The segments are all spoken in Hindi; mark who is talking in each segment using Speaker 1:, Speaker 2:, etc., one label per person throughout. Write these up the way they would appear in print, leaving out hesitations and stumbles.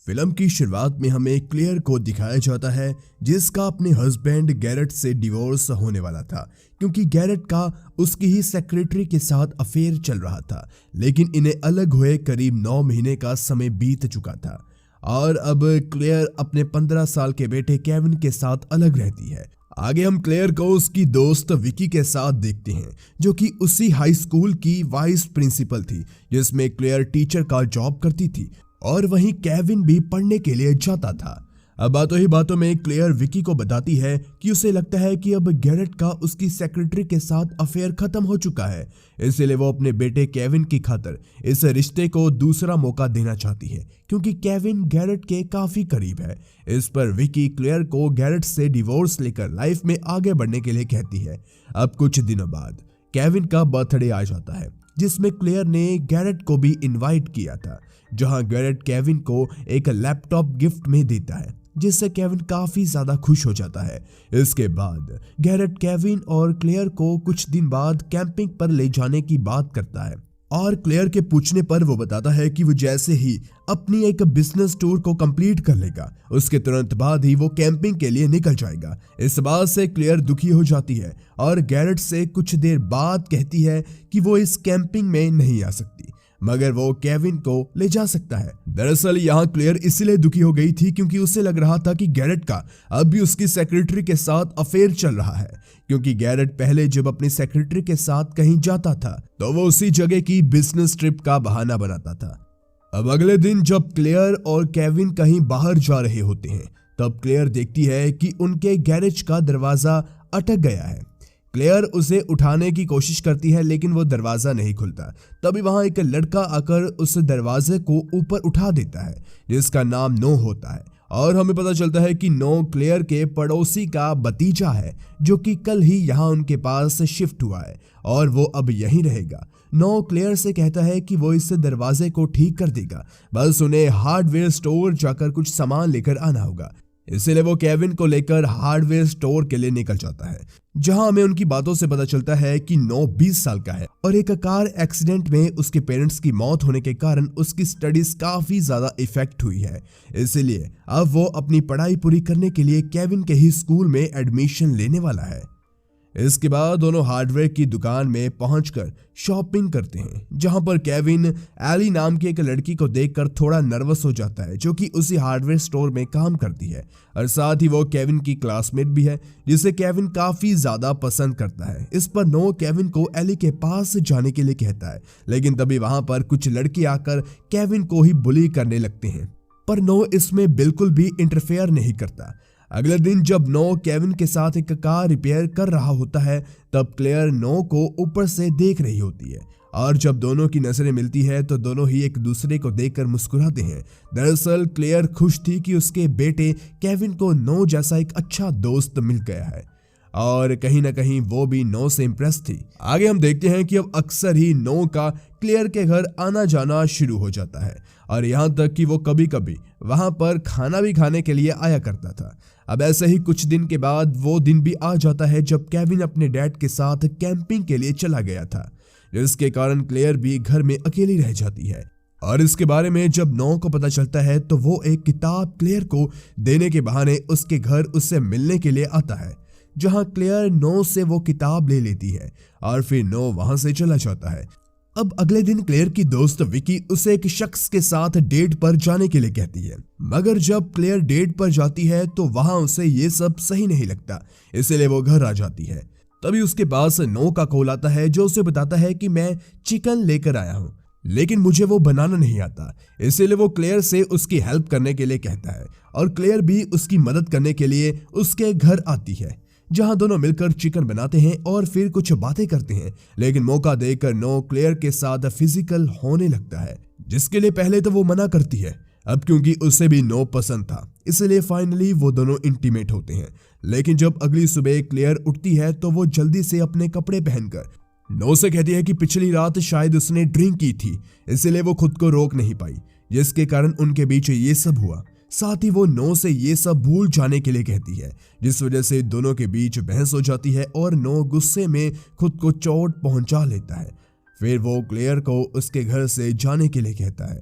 Speaker 1: फिल्म की शुरुआत में हमें क्लेयर को दिखाया जाता है जिसका अपने हस्बैंड गैरेट से डिवोर्स होने वाला था क्योंकि गैरेट का उसकी ही सेक्रेटरी के साथ अफेयर चल रहा था। लेकिन इन्हें अलग हुए करीब 9 महीने का समय बीत चुका था और अब क्लेयर अपने 15 साल के बेटे केविन के साथ अलग रहती है। आगे हम क्लेयर को उसकी दोस्त विकी के साथ देखते हैं जो कि उसी हाई स्कूल की वाइस प्रिंसिपल थी जिसमें क्लेयर टीचर का जॉब करती थी और वहीं केविन भी पढ़ने के लिए जाता था। अब बातों ही बातों में क्लेयर विकी को बताती है कि उसे लगता है कि अब गैरेट का उसकी सेक्रेटरी के साथ अफेयर खत्म हो चुका है, इसलिए वो अपने बेटे केविन की खातिर इस रिश्ते को दूसरा मौका देना चाहती है क्योंकि केविन गैरेट के काफी करीब है। इस पर विकी क्लेयर को गैरेट से डिवोर्स लेकर लाइफ में आगे बढ़ने के लिए कहती है। अब कुछ दिनों बाद केविन का बर्थडे आ जाता है जिसमें क्लेयर ने गैरेट को भी इनवाइट किया था, जहां गैरेट केविन को एक लैपटॉप गिफ्ट में देता है जिससे केविन काफी ज्यादा खुश हो जाता है। इसके बाद गैरेट केविन और क्लेयर को कुछ दिन बाद कैंपिंग पर ले जाने की बात करता है और क्लेयर के पूछने पर वो बताता है कि वो जैसे ही अपनी एक बिजनेस टूर को कंप्लीट कर लेगा उसके तुरंत बाद ही वो कैंपिंग के लिए निकल जाएगा। इस बात से क्लेयर दुखी हो जाती है और गैरेट से कुछ देर बाद कहती है कि वो इस कैंपिंग में नहीं आ सकती मगर वो केविन को ले जा सकता है। दरअसल यहाँ क्लेयर इसलिए दुखी हो गई थी क्योंकि उसे लग रहा था कि गैरेट का अब भी उसकी सेक्रेटरी के साथ अफेयर चल रहा है, क्योंकि गैरेट पहले जब अपनी सेक्रेटरी के साथ कहीं जाता था तो वो उसी जगह की बिजनेस ट्रिप का बहाना बनाता था। अब अगले दिन जब क्लेयर और केविन कहीं बाहर जा रहे होते हैं तब क्लेयर देखती है कि उनके गैरेज का दरवाजा अटक गया है। क्लेयर उसे उठाने की कोशिश करती है लेकिन वो दरवाजा नहीं खुलता। तभी वहां एक लड़का आकर उस दरवाजे को ऊपर उठा देता है जिसका नाम नो होता है और हमें पता चलता है कि नो क्लेयर के पड़ोसी का भतीजा है जो कि कल ही यहाँ उनके पास शिफ्ट हुआ है और वो अब यहीं रहेगा। नो क्लेयर से कहता है कि वो इस दरवाजे को ठीक कर देगा, बस उन्हें हार्डवेयर स्टोर जाकर कुछ सामान लेकर आना होगा। इसलिए वो केविन को लेकर हार्डवेयर स्टोर के लिए निकल जाता है, जहां हमें उनकी बातों से पता चलता है कि नो 20 साल का है और एक कार एक्सीडेंट में उसके पेरेंट्स की मौत होने के कारण उसकी स्टडीज काफी ज्यादा इफेक्ट हुई है। इसलिए अब वो अपनी पढ़ाई पूरी करने के लिए केविन के ही स्कूल में एडमिशन लेने वाला है। इसके बाद दोनों हार्डवेयर की दुकान में पहुंचकर शॉपिंग करते हैं, जहां पर केविन एली नाम की एक लड़की को देखकर थोड़ा नर्वस हो जाता है जो कि उसी हार्डवेयर स्टोर में काम करती है और साथ ही वो केविन की क्लासमेट भी है जिसे केविन काफी ज्यादा पसंद करता है। इस पर नो केविन को एली के पास जाने के लिए कहता है, लेकिन तभी वहां पर कुछ लड़के आकर केविन को ही बुली करने लगते हैं, पर नो इसमें बिल्कुल भी इंटरफेयर नहीं करता। अगले दिन जब नो केविन के साथ एक कार रिपेयर कर रहा होता है तब क्लेयर नो को ऊपर से देख रही होती है और जब दोनों की नजरें मिलती है तो दोनों ही एक दूसरे को देखकर मुस्कुराते हैं। दरअसल क्लेयर खुश थी कि उसके बेटे केविन को नो जैसा एक अच्छा दोस्त मिल गया है और कहीं ना कहीं वो भी नो से इम्प्रेस थी। आगे हम देखते हैं कि अब अक्सर ही नो का क्लेयर के घर आना जाना शुरू हो जाता है और यहाँ तक कि वो कभी कभी वहां पर खाना भी खाने के लिए आया करता था। अब ऐसे ही कुछ दिन के बाद वो दिन भी आ जाता है जब केविन अपने डैड के साथ कैंपिंग के लिए चला गया था, जिसके कारण क्लेयर भी घर में अकेली रह जाती है। और इसके बारे में जब नो को पता चलता है तो वो एक किताब क्लेयर को देने के बहाने उसके घर उससे मिलने के लिए आता है, जहां क्लेयर नो से वो किताब ले लेती है और फिर नो वहां से चला जाता है। अब अगले दिन क्लेयर की दोस्त विकी उसे एक शख्स के साथ डेट पर जाने के लिए कहती है, मगर जब क्लेयर डेट पर जाती है तो वहां उसे ये सब सही नहीं लगता, इसलिए वो घर आ जाती है। तभी उसके पास नो का कॉल आता है जो उसे बताता है कि मैं चिकन लेकर आया हूँ लेकिन मुझे वो बनाना नहीं आता, इसलिए वो क्लेयर से उसकी हेल्प करने के लिए कहता है और क्लेयर भी उसकी मदद करने के लिए उसके घर आती है, जहां दोनों मिलकर चिकन बनाते हैं और फिर कुछ बातें करते हैं। लेकिन मौका देकर नो क्लेयर के साथ फिजिकल होने लगता है, जिसके लिए पहले तो वो मना करती है। अब क्योंकि उसे भी नो पसंद था इसलिए फाइनली वो दोनों इंटीमेट होते हैं। लेकिन जब अगली सुबह क्लेयर उठती है तो वो जल्दी से अपने कपड़े पहनकर नो से कहती है कि पिछली रात शायद उसने ड्रिंक की थी, इसलिए वो खुद को रोक नहीं पाई, जिसके कारण उनके बीच ये सब हुआ। साथ ही वो नो से ये सब भूल जाने के लिए कहती है, जिस वजह से दोनों के बीच बहस हो जाती है और नो गुस्से में खुद को चोट पहुंचा लेता है। फिर वो क्लेयर को उसके घर से जाने के लिए कहता है।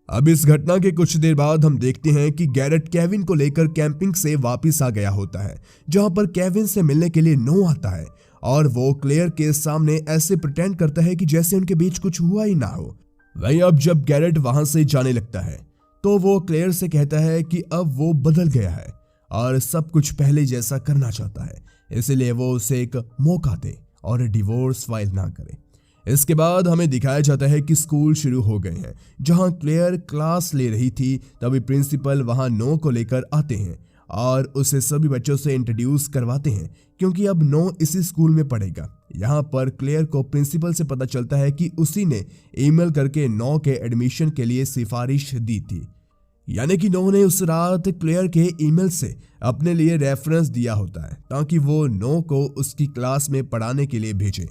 Speaker 1: अब इस घटना के कुछ देर बाद हम देखते हैं कि गैरेट केविन को लेकर कैंपिंग से वापस आ गया होता है, जहां पर केविन से मिलने के लिए नो आता है और वो क्लेयर के सामने ऐसे प्रिटेंड करता है कि जैसे उनके बीच कुछ हुआ ही ना हो। वहीं अब जब गैरेट वहां से जाने लगता है तो वो क्लेयर से कहता है कि अब वो बदल गया है और सब कुछ पहले जैसा करना चाहता है, इसलिए वो उसे एक मौका दे और डिवोर्स फाइल ना करे। इसके बाद हमें दिखाया जाता है कि स्कूल शुरू हो गए हैं। जहां क्लेयर क्लास ले रही थी तभी प्रिंसिपल वहां नो को लेकर आते हैं और उसे सभी बच्चों से इंट्रोड्यूस करवाते हैं क्योंकि अब नो इसी स्कूल में पढ़ेगा। यहाँ पर क्लेयर को प्रिंसिपल से पता चलता है कि उसी ने ईमेल करके नो के एडमिशन के लिए सिफारिश दी थी, यानी कि नो ने उस रात क्लेयर के ईमेल से अपने लिए रेफरेंस दिया होता है ताकि वो नो को उसकी क्लास में पढ़ाने के लिए भेजे।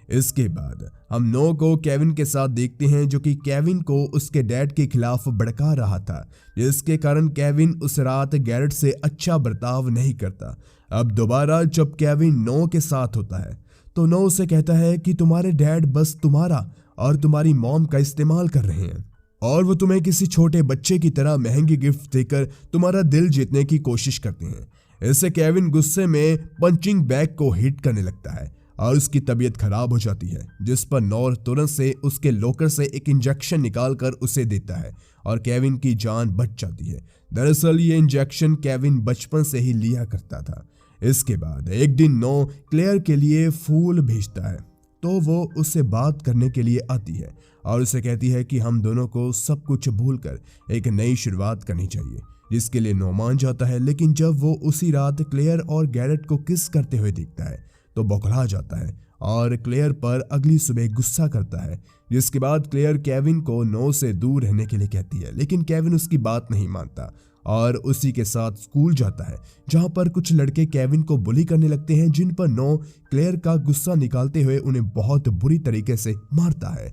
Speaker 1: इसके बाद हम नो को केविन के साथ देखते हैं, जो कि केविन को उसके डैड के खिलाफ भड़का रहा था, जिसके कारण केविन उस रात गैरेट से अच्छा बर्ताव नहीं करता। अब दोबारा जब केविन नो के साथ होता है तो नो उसे कहता है कि तुम्हारे डैड बस तुम्हारा और तुम्हारी मॉम का इस्तेमाल कर रहे हैं और वो तुम्हें किसी छोटे बच्चे की तरह महंगी गिफ्ट देकर तुम्हारा दिल जीतने की कोशिश करते हैं। इससे केविन गुस्से में पंचिंग बैग को हिट करने लगता है और उसकी तबीयत खराब हो जाती है, जिस पर नॉर तुरंत से उसके लॉकर से एक इंजेक्शन निकालकर उसे देता है और केविन की जान बच जाती है। दरअसल ये इंजेक्शन केविन बचपन से ही लिया करता था। इसके बाद एक दिन नो क्लेयर के लिए फूल भेजता है तो वो उससे बात करने के लिए आती है और उसे कहती है कि हम दोनों को सब कुछ भूलकर एक नई शुरुआत करनी चाहिए, जिसके लिए नो मान जाता है। लेकिन जब वो उसी रात क्लेयर और गैरेट को किस करते हुए देखता है तो बौखला जाता है और क्लेयर पर अगली सुबह गुस्सा करता है, जिसके बाद क्लेयर केविन को नो से दूर रहने के लिए कहती है। लेकिन केविन उसकी बात नहीं मानता और उसी के साथ स्कूल जाता है, जहां पर कुछ लड़के केविन को बुली करने लगते हैं, जिन पर नो क्लेयर का गुस्सा निकालते हुए उन्हें बहुत बुरी तरीके से मारता है।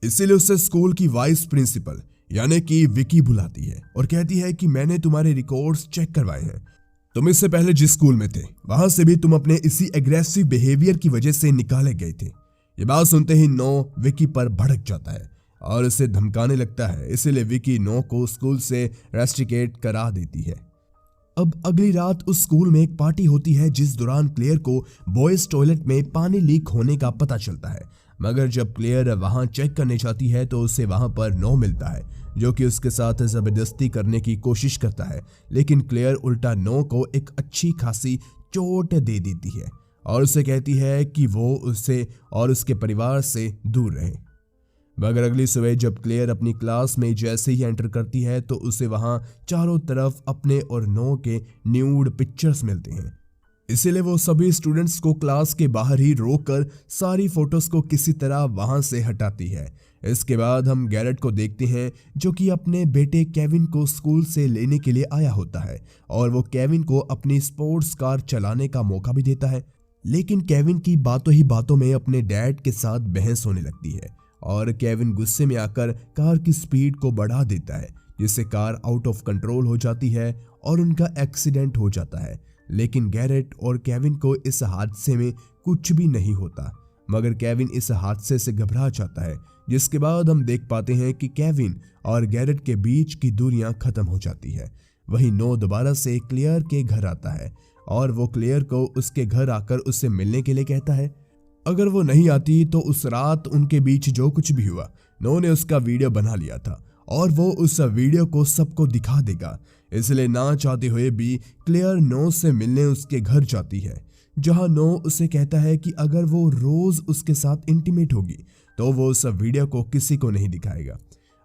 Speaker 1: इसीलिए उससे स्कूल की वाइस प्रिंसिपल यानी कि विकी बुलाती है और कहती है कि मैंने तुम्हारे रिकॉर्ड्स चेक करवाए हैं, तुम इससे पहले जिस स्कूल में थे वहां से भी तुम अपने इसी एग्रेसिव बिहेवियर की वजह से निकाले गए थे। ये बात सुनते ही नो विकी पर भड़क जाता है और उसे धमकाने लगता है, इसीलिए विकी नो को स्कूल से रेस्ट्रिकेट करा देती है। अब अगली रात उस स्कूल में एक पार्टी होती है, जिस दौरान क्लेयर को बॉयज टॉयलेट में पानी लीक होने का पता चलता है, मगर जब क्लेयर वहां चेक करने जाती है तो उसे वहां पर नो मिलता है, जो कि उसके साथ जबरदस्ती करने की कोशिश करता है। लेकिन क्लेयर उल्टा नो को एक अच्छी खासी चोट दे देती है और उसे कहती है कि वो उससे और उसके परिवार से दूर रहे। मगर अगली सुबह जब क्लेयर अपनी क्लास में जैसे ही एंटर करती है तो उसे वहां चारों तरफ अपने और नो के न्यूड पिक्चर्स मिलते हैं। इसीलिए वो सभी स्टूडेंट्स को क्लास के बाहर ही रोककर सारी फोटोज को किसी तरह वहां से हटाती है। इसके बाद हम गैरेट को देखते हैं, जो कि अपने बेटे केविन को स्कूल से लेने के लिए आया होता है और वो केविन को अपनी स्पोर्ट्स कार चलाने का मौका भी देता है। लेकिन केविन की बातों ही बातों में अपने डैड के साथ बहस होने लगती है और केविन गुस्से में आकर कार की स्पीड को बढ़ा देता है, जिससे कार आउट ऑफ कंट्रोल हो जाती है और उनका एक्सीडेंट हो जाता है। लेकिन गैरेट और केविन को इस हादसे में कुछ भी नहीं होता, मगर केविन इस हादसे से घबरा जाता है, जिसके बाद हम देख पाते हैं कि केविन और गैरेट के बीच की दूरियां खत्म हो जाती है। वहीं नो दोबारा से क्लेयर के घर आता है और वो क्लेयर को उसके घर आकर उससे मिलने के लिए कहता है। अगर वो नहीं आती तो उस रात उनके बीच जो कुछ भी हुआ नो ने उसका वीडियो बना लिया था और वो उस वीडियो को सबको दिखा देगा। इसलिए ना चाहते हुए भी क्लेयर नो से मिलने उसके घर जाती है, जहां नो उसे कहता है कि अगर वो रोज उसके साथ इंटीमेट होगी तो वो उस वीडियो को किसी को नहीं दिखाएगा।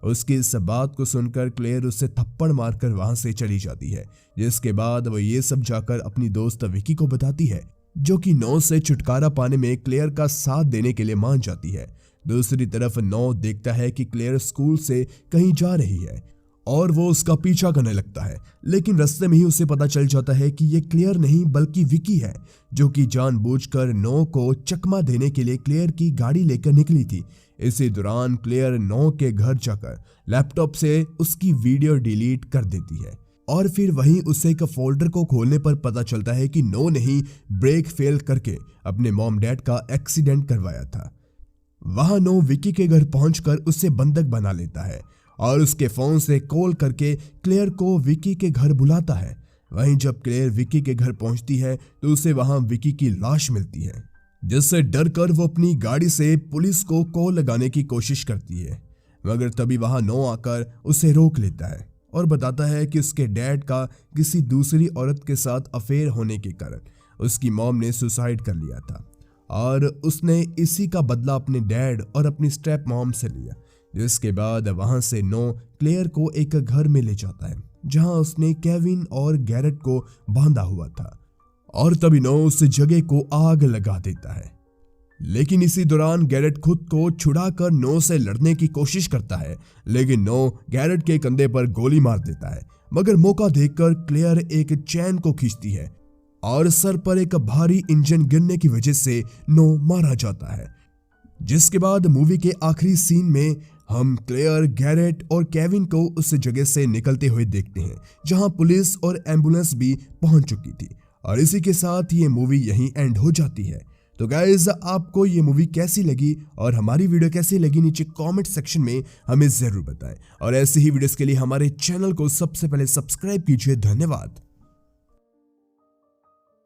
Speaker 1: उसकी इस बात को सुनकर क्लेयर उसे थप्पड़ मारकर वहां से चली जाती है, जिसके बाद वो ये सब जाकर अपनी दोस्त विकी को बताती है, जो कि नो से छुटकारा पाने में क्लेयर का साथ देने के लिए मान जाती है। दूसरी तरफ नो देखता है कि क्लेयर स्कूल से कहीं जा रही है और वो उसका पीछा करने लगता है, लेकिन रास्ते में ही उसे पता चल जाता है कि ये क्लेयर नहीं बल्कि विकी है, जो कि जानबूझकर नो को चकमा देने के लिए क्लेयर की गाड़ी लेकर निकली थी। इसी दौरान क्लेयर नो के घर जाकर लैपटॉप से उसकी वीडियो डिलीट कर देती है और फिर वहीं उसे एक फोल्डर को खोलने पर पता चलता है कि नो ने ही ब्रेक फेल करके अपने मॉम डैड का एक्सीडेंट करवाया था। वहां नो विकी के घर पहुंचकर उसे बंधक बना लेता है और उसके फोन से कॉल करके क्लेयर को विकी के घर बुलाता है। वहीं जब क्लेयर विकी के घर पहुंचती है तो उसे वहां विकी की लाश मिलती है, जिससे डर कर वो अपनी गाड़ी से पुलिस को कॉल लगाने की कोशिश करती है, मगर तभी वहां नो आकर उसे रोक लेता है और बताता है कि उसके डैड का किसी दूसरी औरत के साथ अफेयर होने के कारण उसकी मॉम ने सुसाइड कर लिया था और उसने इसी का बदला अपने डैड और अपनी स्टेप मॉम से लिया। जिसके बाद वहां से नो क्लेयर को एक घर में ले जाता है जहां उसने केविन और गैरेट को बांधा हुआ था और तभी नो उस जगह को आग लगा देता है। लेकिन इसी दौरान गैरेट खुद को छुड़ाकर नो से लड़ने की कोशिश करता है, लेकिन नो गैरेट के कंधे पर गोली मार देता है, मगर मौका देखकर क्लेयर एक चैन को खींचती है और सर पर एक भारी इंजन गिरने की वजह से नो मारा जाता है। जिसके बाद मूवी के आखिरी सीन में हम क्लेयर, गैरेट और केविन को उस जगह से निकलते हुए देखते हैं जहां पुलिस और एम्बुलेंस भी पहुंच चुकी थी। और इसी के साथ ये मूवी यहीं एंड हो जाती है। तो गाइज, आपको ये मूवी कैसी लगी और हमारी वीडियो कैसी लगी नीचे कमेंट सेक्शन में हमें जरूर बताएं और ऐसे ही वीडियोस के लिए हमारे चैनल को सबसे पहले सब्सक्राइब कीजिए। धन्यवाद।